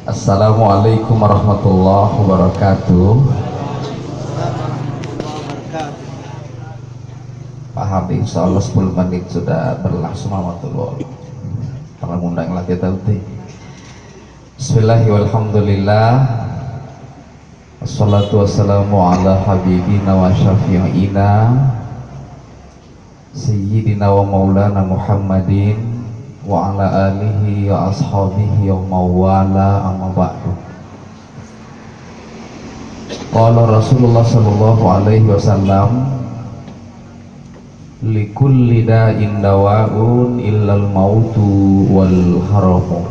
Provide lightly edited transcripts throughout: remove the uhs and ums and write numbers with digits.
Assalamualaikum warahmatullahi wabarakatuh. Paham, insya Allah 10 menit sudah berlangsung warahmatullahi. Kalau ngundang lagi tadi. Bismillahirrahmanirrahim. Assalatu wassalamu ala habibina wa syafi'ina Sayyidina wa maulana Muhammadin wa ala alihi wa ashabihi wa mawala amma ba'du. Qala Rasulullah sallallahu alaihi wasallam, likulli da'in dawa'un illal mautu wal haramu.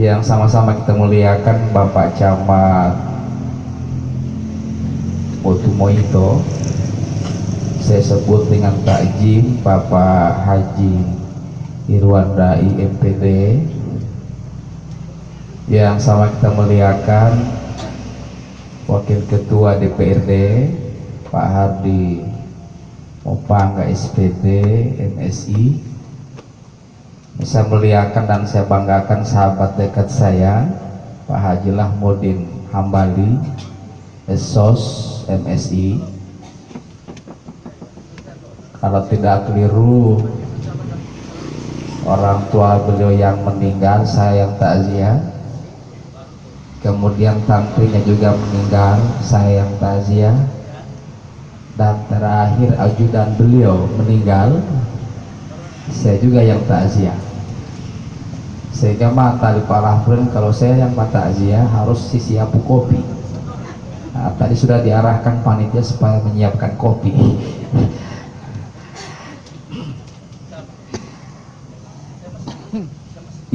Yang sama-sama kita muliakan Bapak Camat Motumoito, saya sebut dengan takjim Bapak Haji Irwan Dai MPD. Yang sama kita muliakan Wakil Ketua DPRD Pak Hardi Mopangga SPD MSI. Saya muliakan dan saya banggakan sahabat dekat saya Pak Haji Lahmudin Hambali Esos MSI. Kalau tidak keliru, orang tua beliau yang meninggal saya yang takziah, kemudian tantrinya juga meninggal saya yang takziah, dan terakhir ajudan beliau meninggal saya juga yang takziah. Sehingga mata di parahpun kalau saya yang takziah harus siapu kopi. Nah, tadi sudah diarahkan panitia supaya menyiapkan kopi.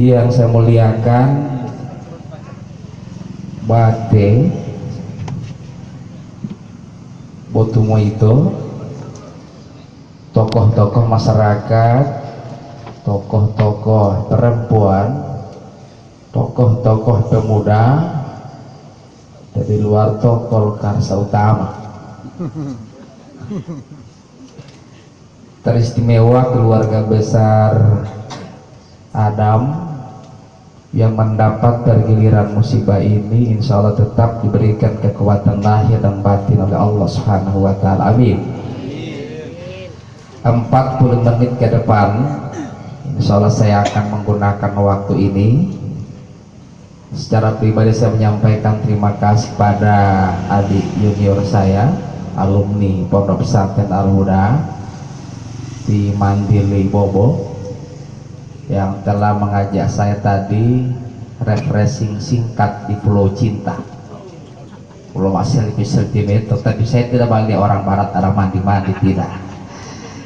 Yang saya muliakan Bate Botumoito, tokoh-tokoh masyarakat, tokoh-tokoh perempuan, tokoh-tokoh pemuda dari luar Tokol Karsa Utama. Teristimewa keluarga besar Adam yang mendapat tergiliran musibah ini, insya Allah tetap diberikan kekuatan lahir dan batin oleh Allah Subhanahu wa Ta'ala. Amin. 40 menit ke depan insya Allah saya akan menggunakan waktu ini. Secara pribadi saya menyampaikan terima kasih pada adik junior saya, alumni Pondok Pesantren Al-Huda di Mandili Bobo, yang telah mengajak saya tadi refreshing singkat di Pulau Cinta, Pulau Asal lebih sentimeter. Tapi saya tidak balik orang barat arah mandi-mandi, tidak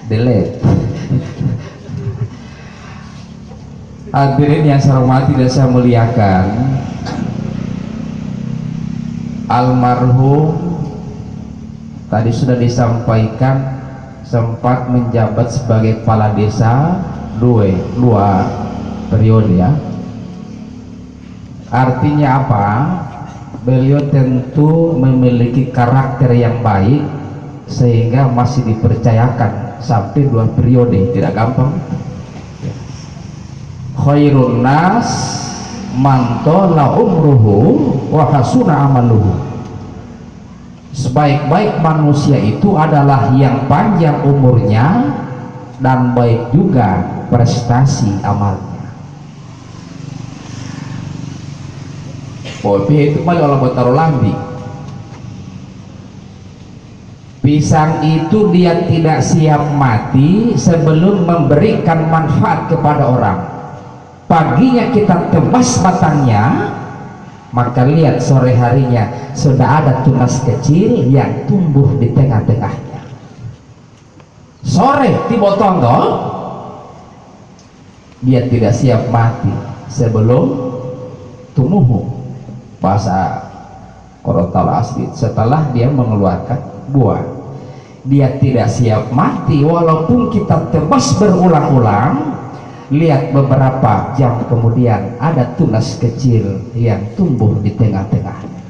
delete. Hadirin yang saya hormati dan saya muliakan, almarhum tadi sudah disampaikan sempat menjabat sebagai kepala desa dua periode ya. Artinya apa? Beliau tentu memiliki karakter yang baik sehingga masih dipercayakan sampai 2 periode, tidak gampang. Khairun nas man tala umruhu wa hasuna amaluhu. Sebaik-baik manusia itu adalah yang panjang umurnya dan baik juga prestasi amalnya. Bobi itu malah orang taruh lambi. Pisang itu dia tidak siap mati sebelum memberikan manfaat kepada orang. Paginya kita tebas batangnya, maka lihat sore harinya sudah ada tunas kecil yang tumbuh di tengah-tengahnya. Sore dipotong toh, dia tidak siap mati sebelum tumuhu, bahasa Korotal Asli, setelah dia mengeluarkan buah. Dia tidak siap mati walaupun kita tebas berulang-ulang. Lihat beberapa jam kemudian ada tunas kecil yang tumbuh di tengah-tengahnya.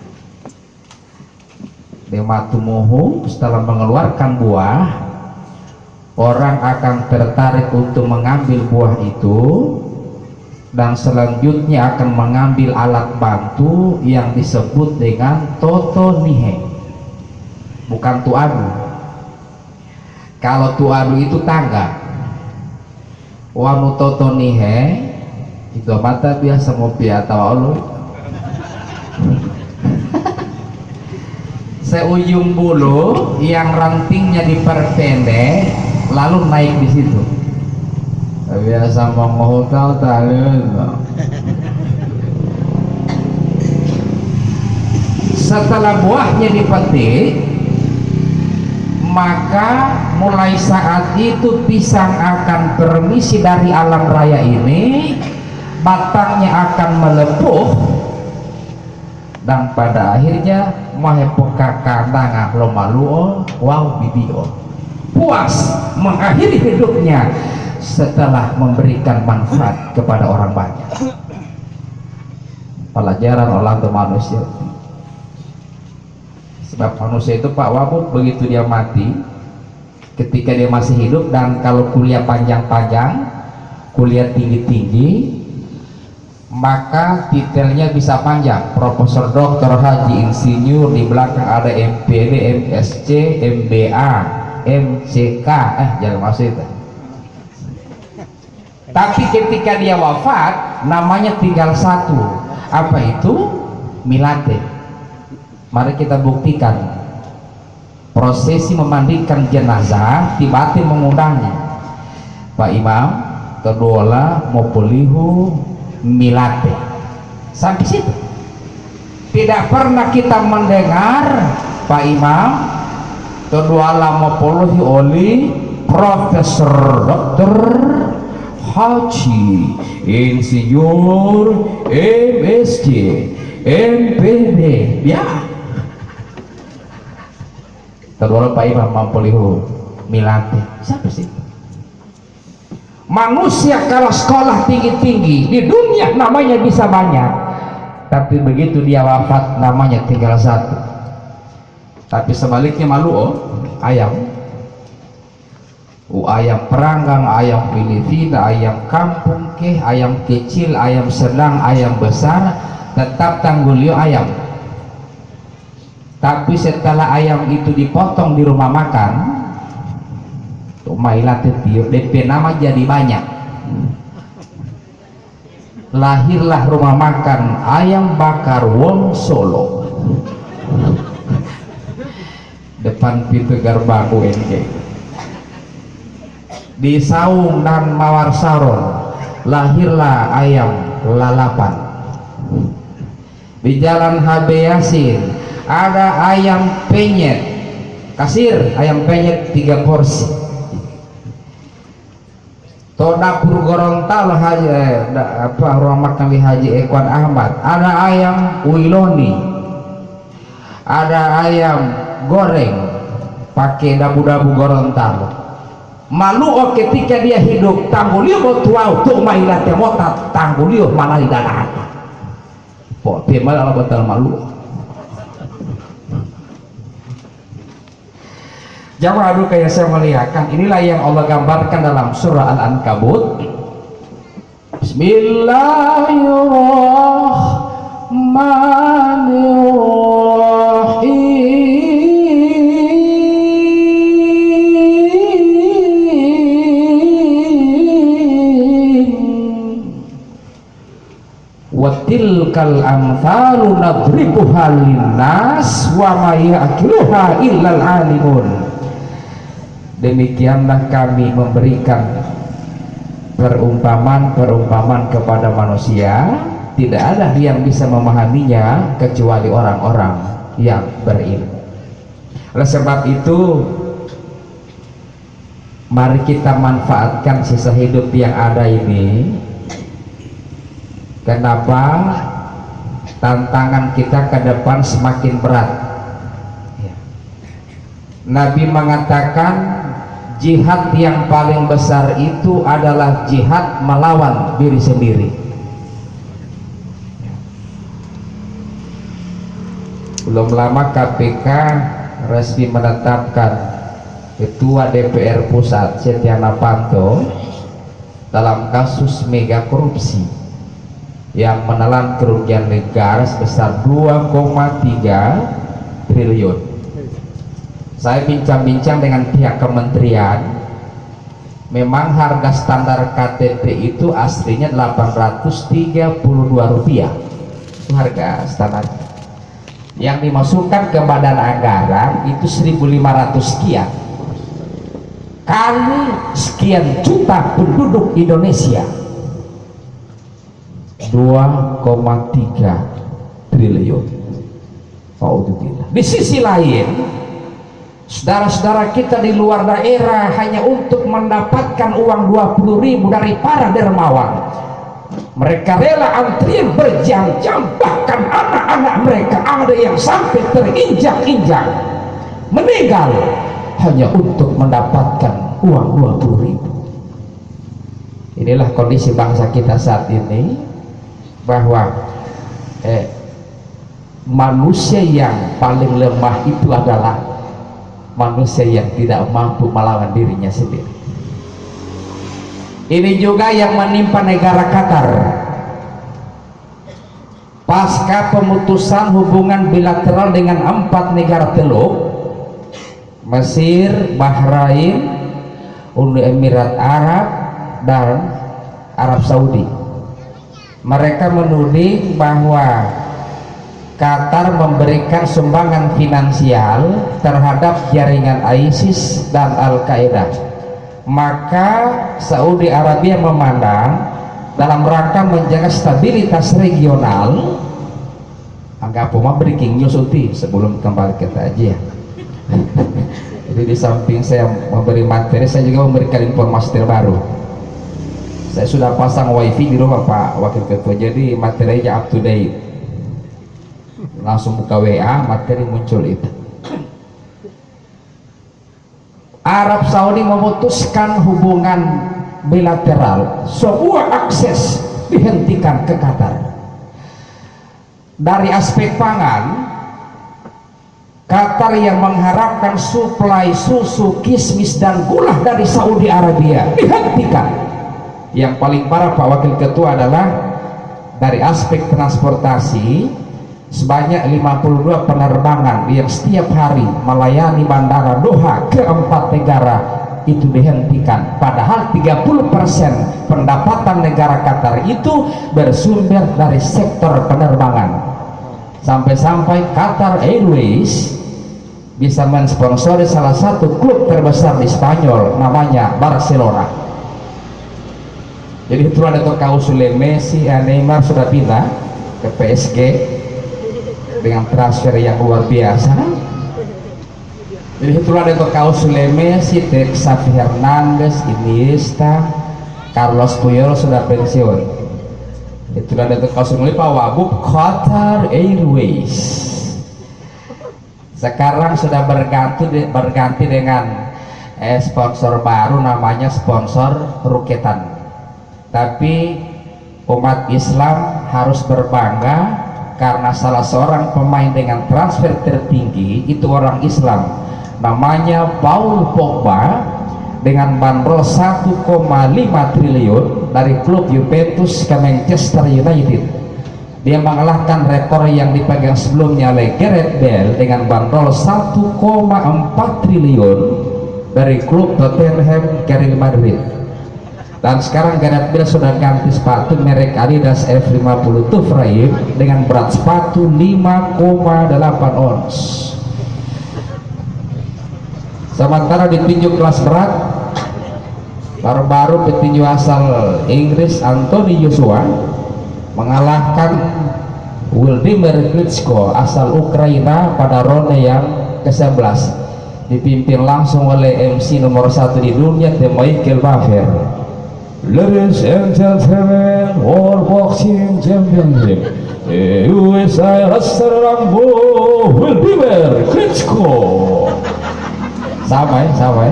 Dematumuhu, setelah mengeluarkan buah, orang akan tertarik untuk mengambil buah itu, dan selanjutnya akan mengambil alat bantu yang disebut dengan totonihe, bukan tuadu. Kalau tuadu itu tangga, wanu totonihe itu mata biasa ngopi atau ulu seujung bulu yang rantingnya diperpendek lalu naik di situ. Biasa mau tahu setelah buahnya dipetik, maka mulai saat itu pisang akan permisi dari alam raya ini, batangnya akan melepuh, dan pada akhirnya mahepoka kandanga lomaluo wow bibio, puas mengakhiri hidupnya setelah memberikan manfaat kepada orang banyak. Pelajaran orang ke manusia, sebab manusia itu Pak Wabuk begitu dia mati, ketika dia masih hidup dan kalau kuliah panjang-panjang, kuliah tinggi-tinggi, maka titelnya bisa panjang, Profesor Doktor Haji Insinyur, di belakang ada MPD, MSc, MBA, MCK, jangan masuk itu. Tapi ketika dia wafat, namanya tinggal satu, apa itu? Milate. Mari kita buktikan. Prosesi memandikan jenazah tiba-tiba mengundangnya, Pak Imam kedola mau polihu milate, sampai situ tidak pernah kita mendengar Pak Imam kedola mau polihu oleh Profesor Dokter Haji Insinyur MSc MPD ya kedola Pak Imam mau polihu milate, sampai situ. Manusia kalau sekolah tinggi-tinggi di dunia namanya bisa banyak, tapi begitu dia wafat namanya tinggal satu. Tapi sebaliknya malu ayam, ayam peranggang, ayam Filipina, ayam kampung ayam kecil, ayam sedang, ayam besar, tetap tanggulio ayam. Tapi setelah ayam itu dipotong di rumah makan, mailat itu DP nama jadi banyak, lahirlah rumah makan ayam bakar Wong Solo depan pintu gerbang UNJ di Saung dan Mawar Saron, lahirlah ayam lalapan. Di Jalan HB Yasin ada ayam penyet kasir, ayam penyet 3 porsi. To dapur Gorontalo Haji ruang makan di Haji Ekwan Ahmad ada ayam wiloni, ada ayam goreng pakai dabu-dabu Gorontalo. Malu ketika dia hidup tanggulio botuau tuh mailat mota tanggulio mana di dalam kok dia malah betul malu. Jamaah dulu kayak saya melihatkan, inilah yang Allah gambarkan dalam surah Al-Ankabut. Bismillahirrahmanirrahim. Watilkal amthalu nadribuha linnas wa ma ya'qiluha illal alimun. Demikianlah kami memberikan perumpamaan kepada manusia, tidak ada yang bisa memahaminya kecuali orang-orang yang berilmu. Oleh sebab itu, mari kita manfaatkan sisa hidup yang ada ini. Kenapa? Tantangan kita ke depan semakin berat. Nabi mengatakan jihad yang paling besar itu adalah jihad melawan diri sendiri. Belum lama KPK resmi menetapkan Ketua DPR Pusat Setia Novanto dalam kasus mega korupsi yang menelan kerugian negara sebesar 2,3 triliun. Saya bincang-bincang dengan pihak kementerian, memang harga standar KTP itu aslinya Rp832, itu harga standar. Yang dimasukkan ke badan anggaran itu 1.500 sekian kali sekian juta penduduk Indonesia, 2,3 triliun. Di sisi lain, saudara-saudara kita di luar daerah hanya untuk mendapatkan uang 20.000 dari para dermawan, mereka rela antrian berjam-jam, bahkan anak-anak mereka ada yang sampai terinjak-injak meninggal hanya untuk mendapatkan uang 20.000. Inilah kondisi bangsa kita saat ini, bahwa manusia yang paling lemah itu adalah manusia yang tidak mampu melawan dirinya sendiri. Ini juga yang menimpa negara Qatar. Pasca pemutusan hubungan bilateral dengan 4 negara Teluk, Mesir, Bahrain, Uni Emirat Arab, dan Arab Saudi, mereka menuding bahwa Qatar memberikan sumbangan finansial terhadap jaringan ISIS dan Al-Qaeda. Maka Saudi Arabia memandang dalam rangka menjaga stabilitas regional, anggap breaking news uti sebelum kembali ke aja. Jadi di samping saya memberi materi, saya juga memberikan informasi terbaru. Saya sudah pasang wifi di rumah Pak Wakil Ketua, jadi materinya up to date. Langsung buka WA, materi muncul itu. Arab Saudi memutuskan hubungan bilateral, semua akses dihentikan ke Qatar. Dari aspek pangan, Qatar yang mengharapkan suplai susu, kismis, dan gula dari Saudi Arabia dihentikan. Yang paling parah Pak Wakil Ketua adalah dari aspek transportasi, sebanyak 52 penerbangan yang setiap hari melayani bandara Doha ke 4 negara itu dihentikan, padahal 30% pendapatan negara Qatar itu bersumber dari sektor penerbangan. Sampai-sampai Qatar Airways bisa mensponsori salah satu klub terbesar di Spanyol, namanya Barcelona. Jadi itu ada kausul Messi, Neymar sudah pindah ke PSG dengan transfer yang luar biasa. Jadi itulah ada kausul Messi, Xavi Hernandez, Iniesta, Carlos Puyol sudah pensiun. Itulah ada kausul Pak Wabub Qatar Airways. Sekarang sudah berganti dengan sponsor baru, namanya sponsor Ruketan. Tapi umat Islam harus berbangga karena salah seorang pemain dengan transfer tertinggi itu orang Islam, namanya Paul Pogba, dengan bandrol 1,5 triliun dari klub Juventus ke Manchester United. Dia mengalahkan rekor yang dipegang sebelumnya oleh Gareth Bale dengan bandrol 1,4 triliun dari klub Tottenham ke Real Madrid. Dan sekarang Gareth Bale sudah ganti sepatu merek Adidas F50 Two Frame dengan berat sepatu 5,8 ons. Sementara di tinju kelas berat, baru-baru petinju asal Inggris Anthony Joshua mengalahkan Wladimir Klitschko asal Ukraina pada ronde yang ke-11, dipimpin langsung oleh MC nomor 1 di dunia, Michael Buffer. Ladies and gentlemen, World Boxing Championship, USA Raster Rambo Wladimir Klitschko. Sama ya.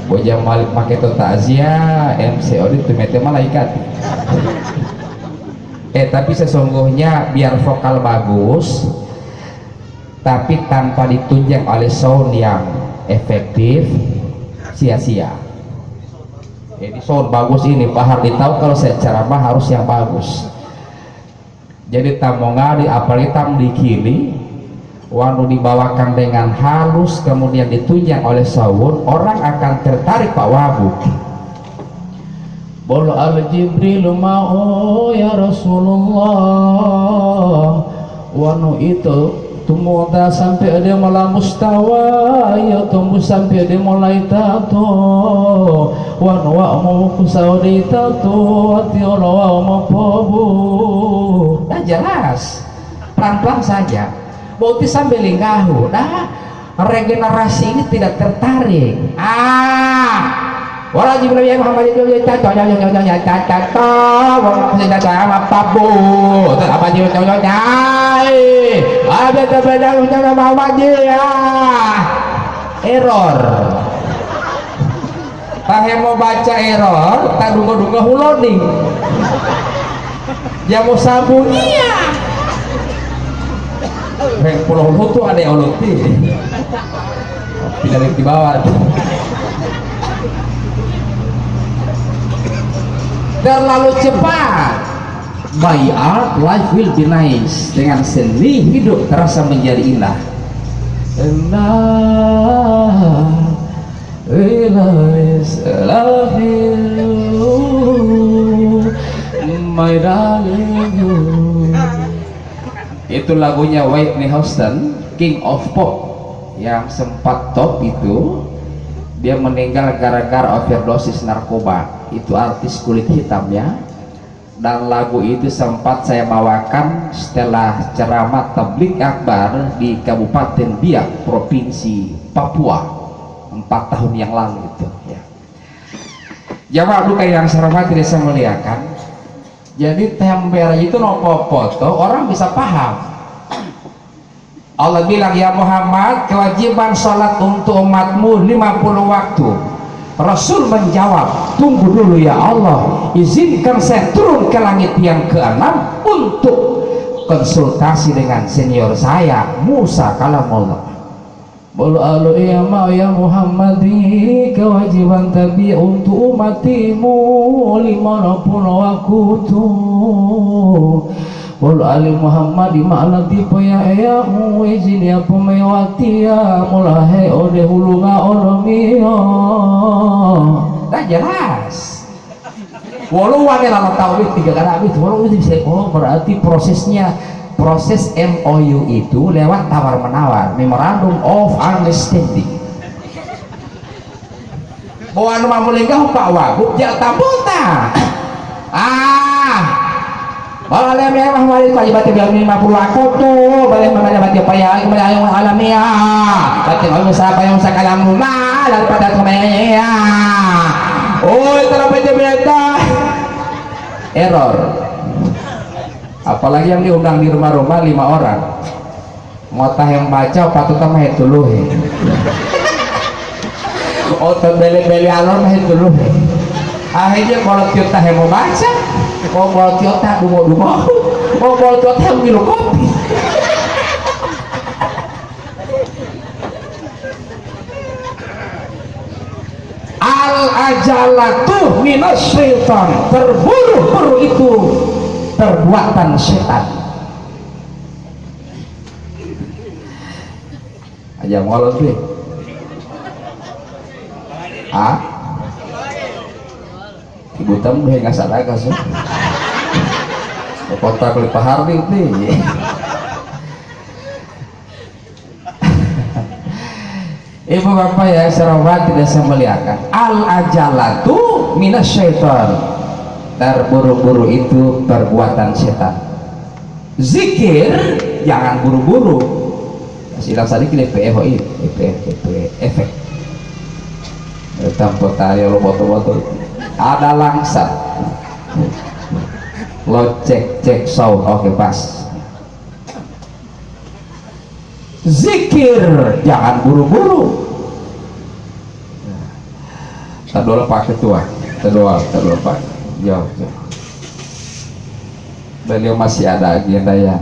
Bojang Malik pakai takziah, MC Odin tumete malaikat. Tapi sesungguhnya biar vokal bagus, tapi tanpa ditunjang oleh sound yang efektif, sia-sia. Ini sound bagus ini Pak Hardi tahu kalau saya ceramah harus yang bagus. Jadi tamonga di apalitam di kili wanu dibawakan dengan halus kemudian ditunjang oleh sawun, orang akan tertarik Pak Wabu. Bolo al Jibril mau ya Rasulullah, wanu itu tumuta sampai dia mulai mustawa ya tumbuh sampai dia mulai tato wanu wa mau kusaudi tato hati Allah wa mau pobu. Dah jelas pelan-pelan saja bauti sambil lingkahu. Dah regenerasi ini tidak tertarik. Wala Jibril ya Muhammad itu tato apa bu apa ada terpedang ucapan Muhammad ya error. Pakai mau baca error tak dunga-dunga huloding ya mau sabun iya pulau itu ada yang uloti tidak di bawah terlalu cepat. By art life will be nice. Dengan seni hidup terasa menjadi indah. Love you, my darling. Itu lagunya Whitney Houston, King of Pop, yang sempat top itu. Dia meninggal gara-gara overdosis narkoba. Itu artis kulit hitamnya. Dan lagu itu sempat saya bawakan setelah ceramah tabligh akbar di Kabupaten Biak, Provinsi Papua 4 tahun yang lalu itu ya. Jamaah duka yang saya hormati dan saya muliakan, jadi temper itu nopo foto orang bisa paham. Allah bilang ya Muhammad kewajiban sholat untuk umatmu 50 waktu. Rasul menjawab, tunggu dulu ya Allah, izinkan saya turun ke langit yang ke-6 untuk konsultasi dengan senior saya Musa kalamullah. Bolu alu ya Muhammadi, kewajiban tabi untuk umatimu 50 waktu. Bolu ali Muhammadi makna tipe ya izin ya pemewati ya mulai ode hulunga oromio. Dah jelas. Walau ada lama tauhid 3 kali habis, walau itu bisa berarti proses MOU itu lewat tawar menawar, Memorandum of Understanding. Bahwa anu mamulingkah Pak Wagub jatah buta. Kalau ada yang mahmali kewajiban bilang 50 aku tuh boleh mendapat apa ya yang alamiah batin Allah siapa yang saya kalamu daripada kemenya terlalu beda error. Apalagi yang diundang di rumah-rumah 5 orang ngotah yang baca patut mah itu loh beli-beli alor mah itu loh. Akhirnya kalau kita yang mau baca kalau kita dungo-dungo kalau kita yang minum kopi al-ajalatu minas syaitan, terburu-buru itu perbuatan setan. Aja ngolot deh ibu tamu nggak sadar sih kota Kelipah Hardi nih. Ibu bapak ya sahabat tidak saya muliakan, al-ajalatu minas syaitan, terburu-buru itu perbuatan setan. Zikir jangan buru-buru. Silang tadi kita efek tanpa tali lo botol-botol ada langsat lo cek sound oke pas. Zikir jangan buru-buru. Tadol Pak Ketua, tadol Pak. Jauh. Beliau masih ada agenda yang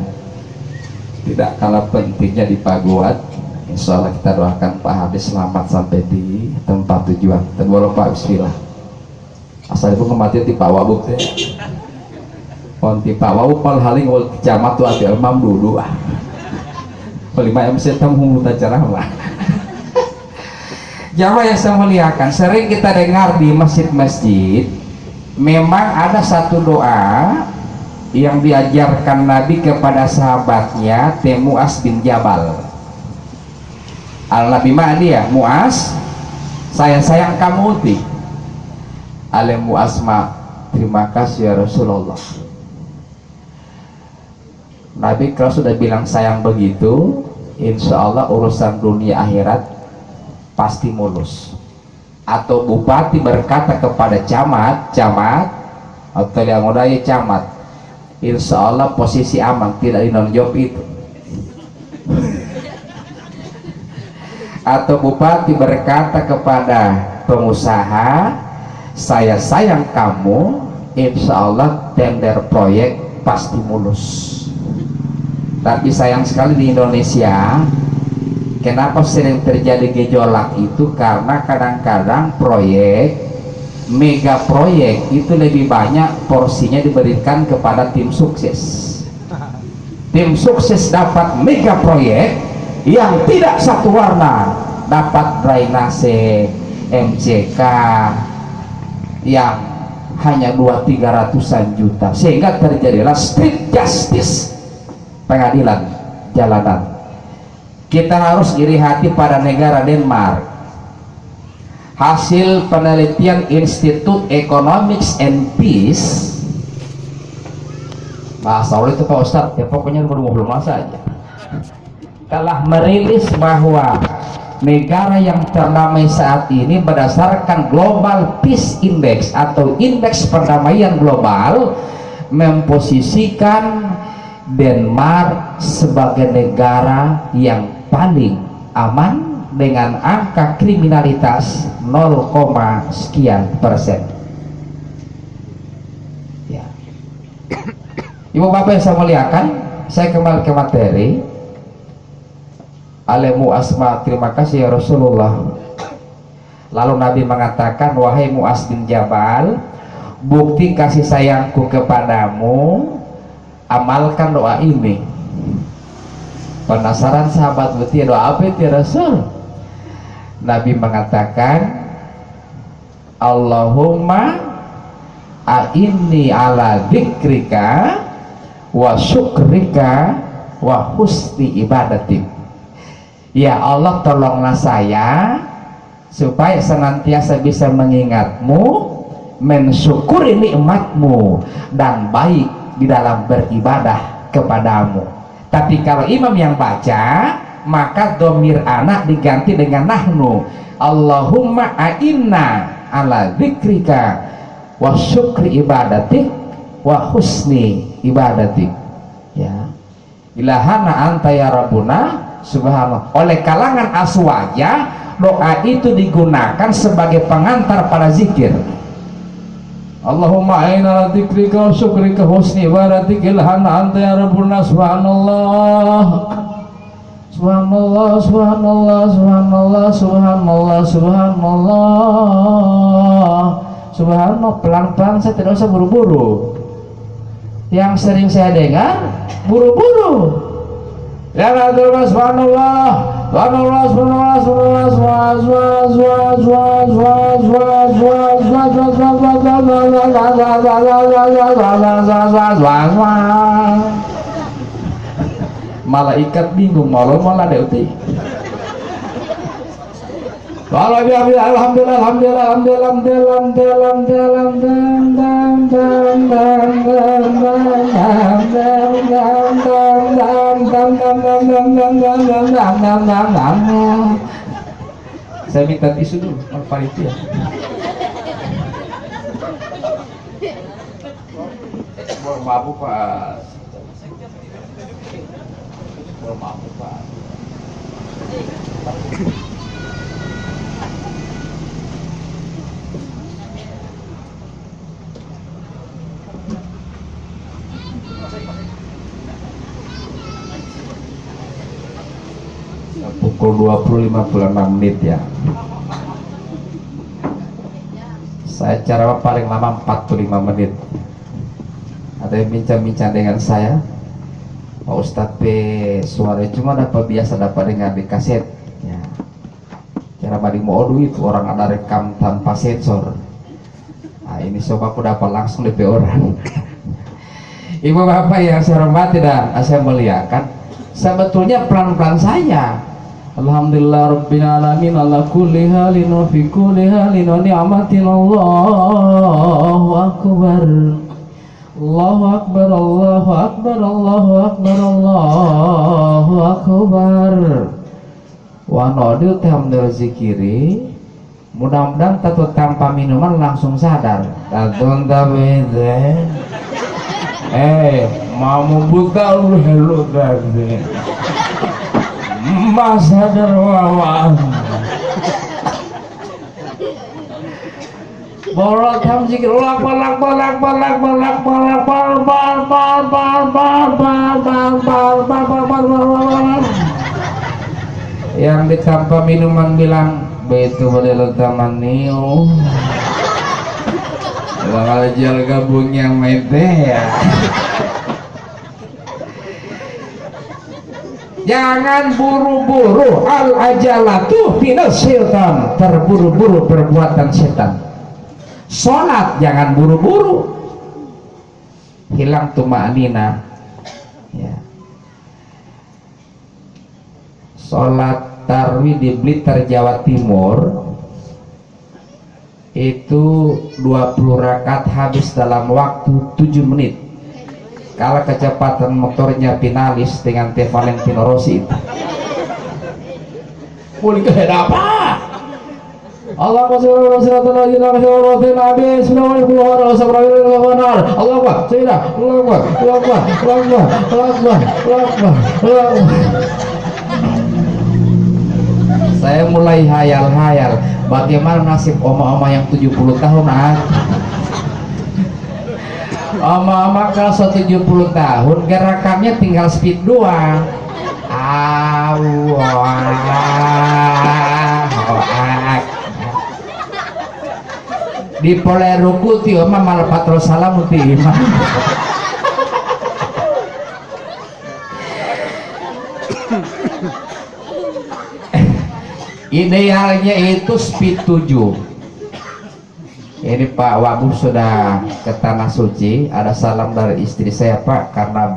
tidak kalah pentingnya di Paguat. Insya Allah kita doakan Pak Habis selamat sampai di tempat tujuan. Tadol Pak, bismillah. saya pun kematian di Pak Wabuk teh konti Pak Wabuk pal haling wal kiamat tu ati imam dulu ah pelima MC tamu ceramah. Jamaah yang saya muliakan, sering kita dengar di masjid-masjid memang ada satu doa yang diajarkan Nabi kepada sahabatnya Muaz bin Jabal. Al-Nabi dia Muaz, saya sayang kamu ti. Ale Muaz ma, terima kasih ya Rasulullah. Nabi kalau sudah bilang sayang begitu, insya Allah urusan dunia akhirat pasti mulus. Atau bupati berkata kepada camat atau yang udah camat, insya Allah posisi aman, tidak dinonjok itu. Atau bupati berkata kepada pengusaha, saya sayang kamu, insya Allah tender proyek pasti mulus. Tapi sayang sekali di Indonesia, kenapa sering terjadi gejolak itu karena kadang-kadang proyek, mega proyek itu lebih banyak porsinya diberikan kepada tim sukses. Tim sukses dapat mega proyek yang tidak satu warna, dapat drainase, MCK yang hanya 200-300 juta, sehingga terjadilah street justice, pengadilan jalanan. Kita harus iri hati pada negara Denmark. Hasil penelitian Institute Economics and Peace, bahasa Allah itu Pak Ustadz, ya pokoknya belum saja, telah merilis bahwa negara yang terdamai saat ini berdasarkan Global Peace Index atau indeks perdamaian global memposisikan Denmark sebagai negara yang paling aman dengan angka kriminalitas 0, sekian persen. Ya. Ibu bapak yang saya muliakan, saya kembali ke materi. Alemu asma, terima kasih ya Rasulullah. Lalu Nabi mengatakan, wahai Muaz bin Jabal, bukti kasih sayangku kepadamu, amalkan doa ini. Penasaran sahabat betul, doa apa itu ya Rasul? Nabi mengatakan, Allahumma a'inni ala dzikrika wa syukrika wa husni ibadatik. Ya Allah, tolonglah saya supaya senantiasa bisa mengingatmu, mensyukuri nikmatmu, dan baik di dalam beribadah kepadamu. Tapi kalau imam yang baca, maka domir anak diganti dengan nahnu. Allahumma a'inna ala dzikrika wa syukri ibadatik wa husni ibadatik. Ya, ilahana anta ya rabbuna subhanallah. Oleh kalangan aswaja, doa itu digunakan sebagai pengantar pada zikir. Allahumma a'inna ala dzikrika wa syukrika husni ibadatik ilahana anta ya rabbuna subhanallah. Subhanallah, subhanallah, subhanallah, subhanallah, subhanallah, subhanallah. Pelan-pelan, saya tidak usah buru-buru. Yang sering saya dengar buru-buru. Ya Allah, subhanallah, subhanallah, subhanallah, subhanallah. Malaikat bingung, malah deuti. Alhamdulillah, alhamdulillah, alhamdulillah, alhamdulillah. Saya minta tisu dulu, panitia. Mabuk Pak. Mabuk Pak. Pukul 20.56 ya. Saya ceramah paling lama 45 menit. Ada yang bincang-bincang dengan saya, Pak Ustadz P suara cuma dapat biasa dapat dengar di kaset ya. Ceramah di Modu itu orang ada rekam tanpa sensor. Nah ini coba aku dapat langsung DP orang. Ibu bapak yang saya hormati dan saya muliakan, sebetulnya pelan-pelan saya. Alhamdulillah Rabbil Alamin ala kulli halin wa fi kulli halin wa ni'matin Allahu Akbar Allahu Akbar Allahu Akbar Allahu Akbar Allahu Akbar. Wa nodil tamdil zikiri, mudah-mudahan tatu tanpa minuman langsung sadar. Tatu tabede mau buta lu helu tadi masa derwawan bolak ham zikir balak yang ditanpa minuman bilang betu boleh taman niu bakal jual gabung yang mete ya. Jangan buru-buru, al ajalatu finas syaitan, terburu-buru perbuatan setan. Sholat jangan buru-buru, hilang tuma'nina ya. Sholat tarawih di Blitar Jawa Timur itu 20 rakaat habis dalam waktu 7 menit. Kalah kecepatan motornya finalis dengan Teh Valentino Rossi itu. Boleh ke apa? Allah Allah saya mulai hayal-hayal bagaimana nasib oma-oma yang 70 tahun Oma-oma kalau 70 tahun gerakannya tinggal speed doang. Di poleruku ti oma malah patro salam ti imam. Idealnya itu speed 7. Ini Pak Wabu sudah ke Tanah Suci. Ada salam dari istri saya Pak, karena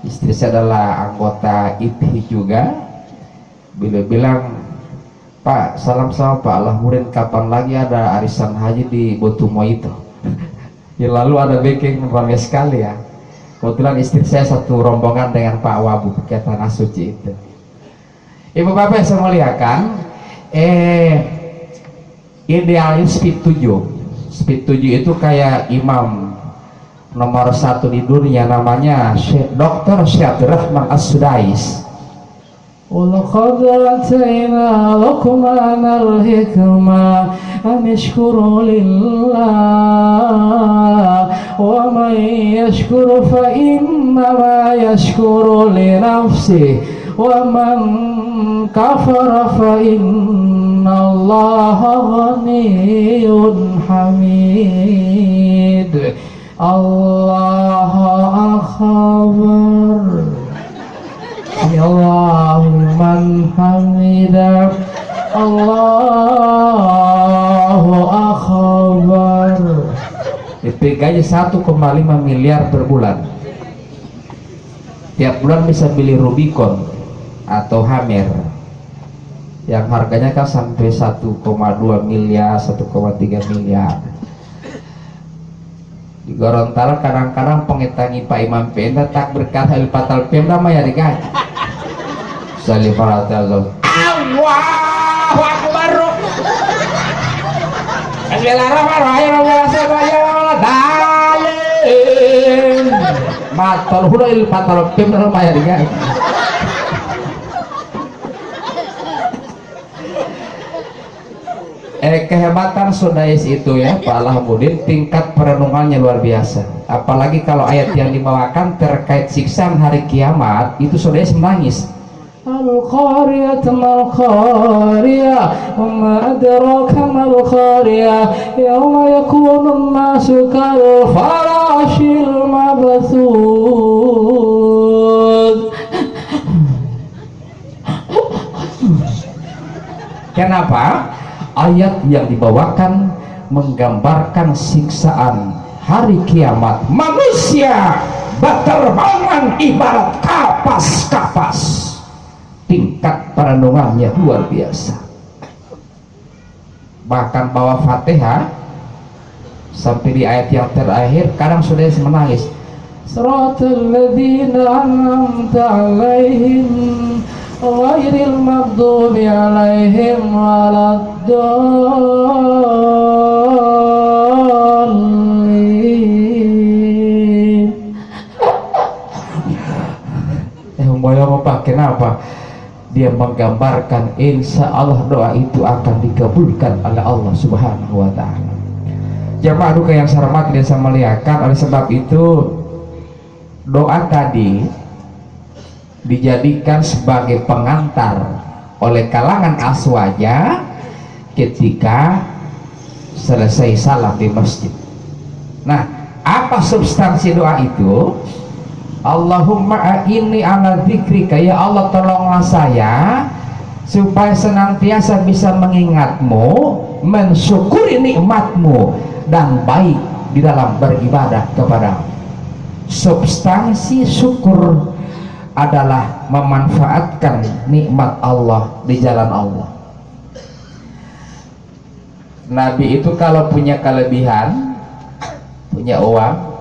istri saya adalah anggota IPI juga. Bila bilang Pak, salam sama Pak Lahurin, kapan lagi ada arisan haji di Botumo itu. Ya lalu ada backing ramai sekali ya. Kebetulan istri saya satu rombongan dengan Pak Wabu ke Tanah Suci itu. Ibu bapak saya muliakan, idealnya speed 7. Speed 7 itu kayak imam nomor 1 di dunia, namanya Dr. Syed Rahman As-Sudais. Walaqad atayna Luqmanal hikmah an yashkuru lillah wa man yashkuru fa innama yashkuru li nafsihi wa man kafara fa innallaha ghaniyyun hamid. Allahu akbar. Allahu man hamidah. Allahu akbar. DPK-nya 1,5 miliar per bulan. Tiap bulan bisa beli Rubicon atau Hammer yang harganya kan sampai 1,2 miliar, 1,3 miliar. Di Gorontalo kadang-kadang pengitangi Pak Imam Penda tak berkata Patal Pemda maya digaji. Salifaratul Allahu Akbar. Bismillahirrahmanirrahim. Matal hurul Patal Pemda maya digaji. Kehebatan Sudais itu ya Pak Alhamdulillah, tingkat perenungannya luar biasa. Apalagi kalau ayat yang dibawakan terkait siksaan hari kiamat, itu Sudais menangis. القارية ما القارية وما أدراك ما القارية يوم يكون الناس كالفراش المبثوث. Kenapa? Ayat yang dibawakan menggambarkan siksaan hari kiamat. Manusia berterbangan ibarat kapas-kapas, tingkat perenungannya luar biasa. Bahkan bawa Fatihah sampai di ayat yang terakhir kadang sudah menangis. Siratal ladzina an'amta 'alaihim ghairil maghdubi 'alaihim waladdallin. Mau pakai apa? Dia menggambarkan insya Allah doa itu akan dikabulkan oleh Allah Subhanahu wa ta'ala. Jamaah duka yang saya hormati dan saya muliakan, oleh sebab itu doa tadi dijadikan sebagai pengantar oleh kalangan aswaja ketika selesai salat di masjid. Nah, apa substansi doa itu? Allahumma a'inni ala dzikrika, ya Allah tolonglah saya supaya senantiasa bisa mengingatmu, mensyukuri nikmatmu dan baik di dalam beribadah kepadamu. Substansi syukur adalah memanfaatkan nikmat Allah di jalan Allah. Nabi itu kalau punya kelebihan, punya uang,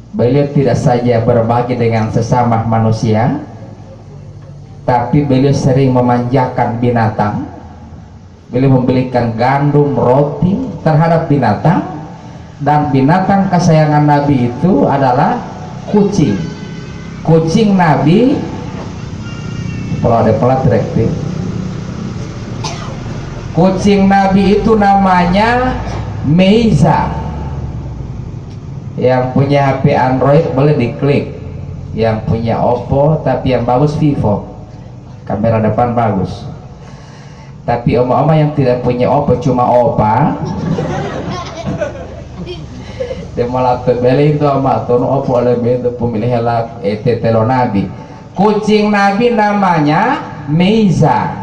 beliau tidak saja berbagi dengan sesama manusia, tapi beliau sering memanjakan binatang. Beliau membelikan gandum, roti terhadap binatang, dan binatang kesayangan Nabi itu adalah kucing. Kucing Nabi, kalau ada pelat direktif, kucing Nabi itu namanya Meiza. Yang punya HP Android boleh diklik, yang punya Oppo tapi yang bagus Vivo, kamera depan bagus. Tapi oma-oma yang tidak punya Oppo, cuma Opa, dia malah terbeli itu ama tono Oppo lebih itu pemilih helak tetelo Nabi. Kucing Nabi namanya Meiza.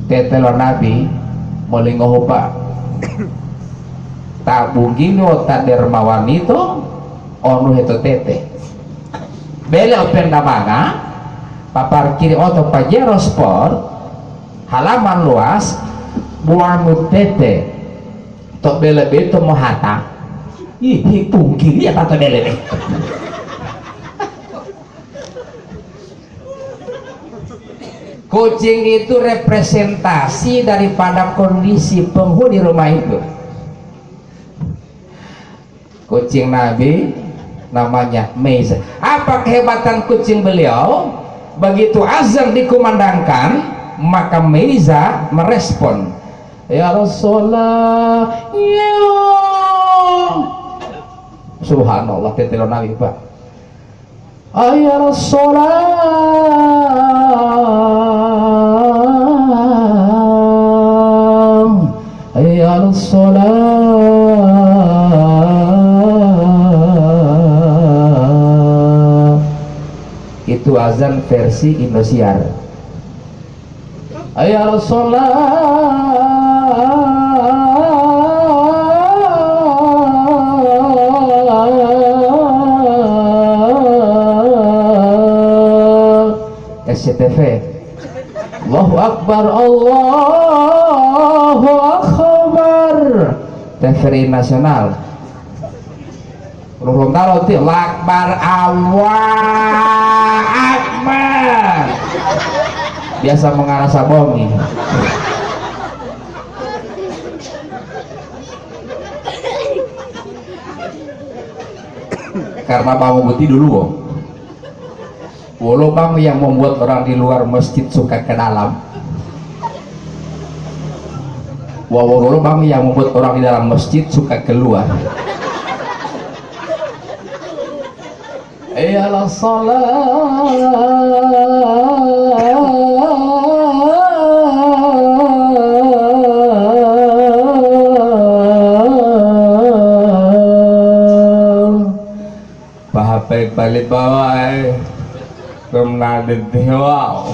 Tetelo Nabi boleh ngohopa tabungi nota dermawan itu onu itu tete bele open damanga papar kiri oto Pajero Sport halaman luas buang tete to bele beto mohata ih pungkiri ya tato bele. Kucing itu representasi daripada kondisi penghuni rumah itu. Kucing Nabi namanya Meiza. Apa kehebatan kucing beliau? Begitu azan dikumandangkan, maka Meiza merespon, ya Rasulullah, ya Subhanallah, tetelo Nabi Pak, ya Rasulullah, ya Rasulullah. Itu azan versi Indosiar. Ya Rasulullah, SCTV. Allahu Akbar, Allahu Akbar. TVRI nasional. Belum tahu ti lakbar Allah Akbar. Biasa mengarah sabongi. Karena bangun putih dulu, walau bang yang membuat orang di luar masjid suka ke dalam, walau bang yang membuat orang di dalam masjid suka keluar. Ya la salat, Alit bawa kemnadit wow.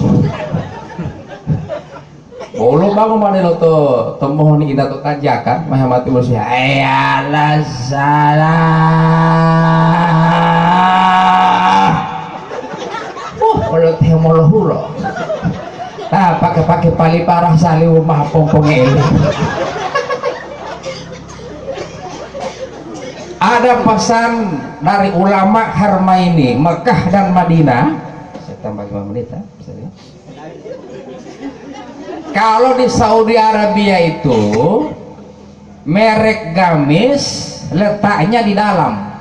Bolo bangun mana lo tuh temuh nih kita tuh kajakan Muhammad Musa ayalah salah kalau teh molohulo pakai pali parah sali rumah pompong ini. Ada pesan dari ulama Harmaini Mekah dan Madinah. Saya tambah 5 menit ya. Kalau di Saudi Arabia itu merek gamis letaknya di dalam,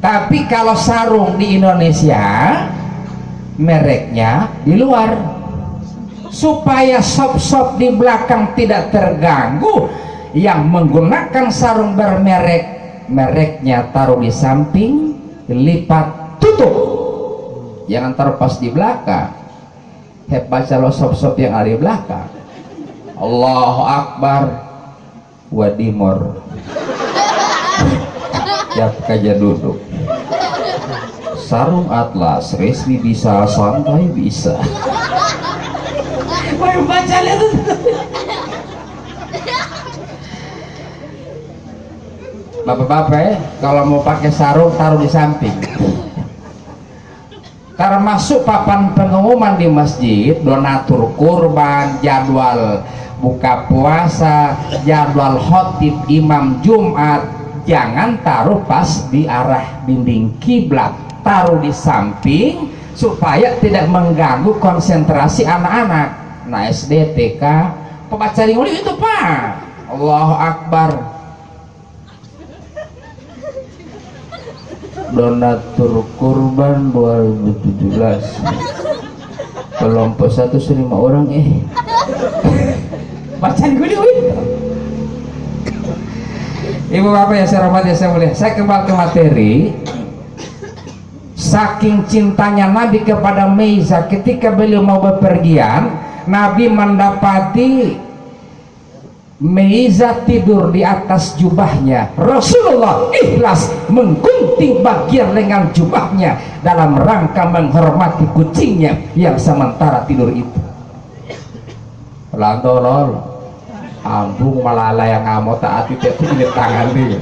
tapi kalau sarung di Indonesia mereknya di luar, supaya sop-sop di belakang tidak terganggu. Yang menggunakan sarung bermerek, mereknya taruh di samping, lipat tutup, jangan taruh pas di belakang. Baca lo sop-sop yang ada di belakang. Allahu Akbar wadimor ya kaja duduk sarung atlas resmi bisa santai bisa. Baru baca lihat bapak-bapak kalau mau pakai sarung taruh di samping. Termasuk papan pengumuman di masjid, donatur kurban, jadwal buka puasa, jadwal khotib imam Jumat, jangan taruh pas di arah dinding kiblat, taruh di samping supaya tidak mengganggu konsentrasi anak-anak. Nah SD, TK, pembaca ringuli itu Pak. Allahu Akbar. Donatur kurban 2017 kelompok 1 5 orang bacaan gue nih. Ibu bapak ya saya hormati, saya mulia, saya kembali ke materi. Saking cintanya Nabi kepada Meiza, ketika beliau mau bepergian, Nabi mendapati Meiza tidur di atas jubahnya. Rasulullah ikhlas menggunting bagian lengan jubahnya dalam rangka menghormati kucingnya yang sementara tidur itu. Lantolol ambung malala yang ngamot taati itu di tangan dia.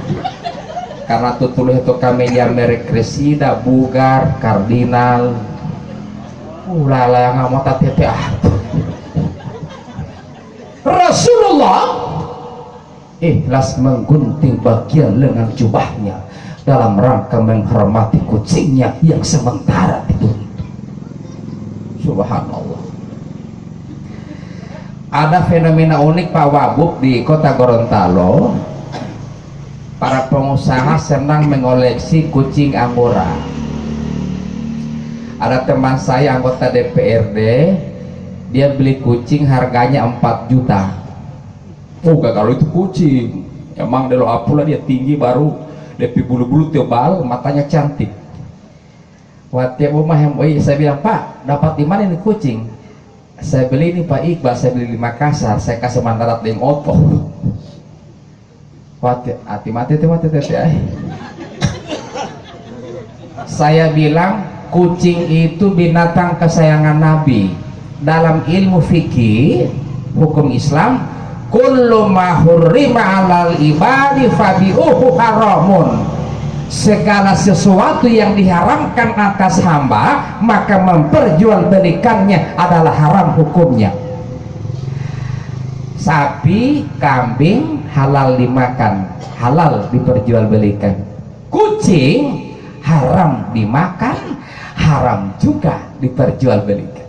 Karena tutulah itu kamelia merek Resida, Bugar, Kardinal. Lala yang ngamot taati Rasulullah ikhlas menggunting bagian lengan jubahnya dalam rangka menghormati kucingnya yang sementara tidur itu. Subhanallah. Ada fenomena unik Pak Wabub di kota Gorontalo. Para pengusaha senang mengoleksi kucing Angora. Ada teman saya anggota DPRD, dia beli kucing harganya 4 juta. Oh kalau itu kucing emang delo apula dia tinggi baru lebih bulu-bulu tebal, matanya cantik. Waktu rumah yang saya bilang, Pak dapat di mana ini kucing? Saya beli ini Pak Iqbal, saya beli di Makassar, saya kasih mandarat dengan opo. Waktu hati mati. Saya bilang kucing itu binatang kesayangan Nabi. Dalam ilmu fikih hukum Islam, kullu ma hurrima 'alal ibadi fabi'uhu haramun. Segala sesuatu yang diharamkan atas hamba maka memperjualbelikannya adalah haram hukumnya. Sapi, kambing halal dimakan, halal diperjualbelikan. Kucing haram dimakan, haram juga diperjualbelikan.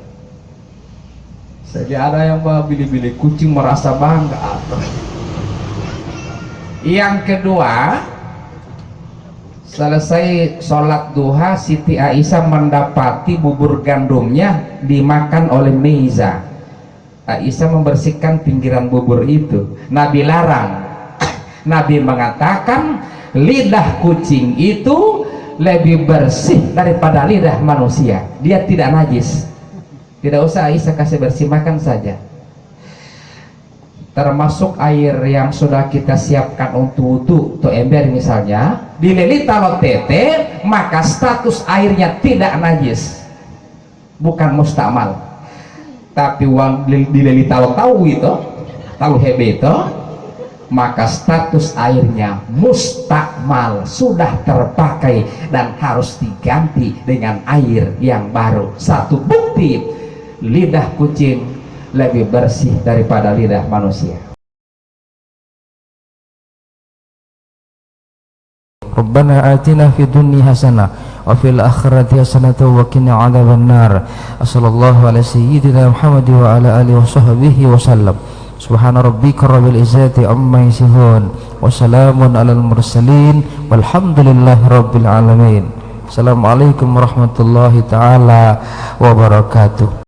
Jadi ada yang beli-beli kucing merasa bangga. Yang kedua, selesai sholat duha, Siti Aisyah mendapati bubur gandumnya dimakan oleh Meiza. Aisyah membersihkan pinggiran bubur itu. Nabi larang. Nabi mengatakan lidah kucing itu lebih bersih daripada lidah manusia. Dia tidak najis. Tidak usah Aisyah kasih bersih, makan saja. Termasuk air yang sudah kita siapkan untuk wudu atau ember misalnya, dileli talo tete, maka status airnya tidak najis, bukan mustakmal. Tapi uang dileli talo tahu itu, tahu hebe itu, maka status airnya mustakmal, sudah terpakai dan harus diganti dengan air yang baru. Satu bukti lidah kucing lebih bersih daripada lidah manusia. Rabbana atina fid dunya hasanah wa fil akhirati hasanah wa qina adzaban nar. Sallallahu ala sayyidina Muhammad wa ala alihi wa sahbihi wa sallam. Subhana rabbika rabbil izzati amma yasifun wa salamun alal mursalin walhamdulillahi rabbil alamin. Assalamualaikum warahmatullahi taala wabarakatuh.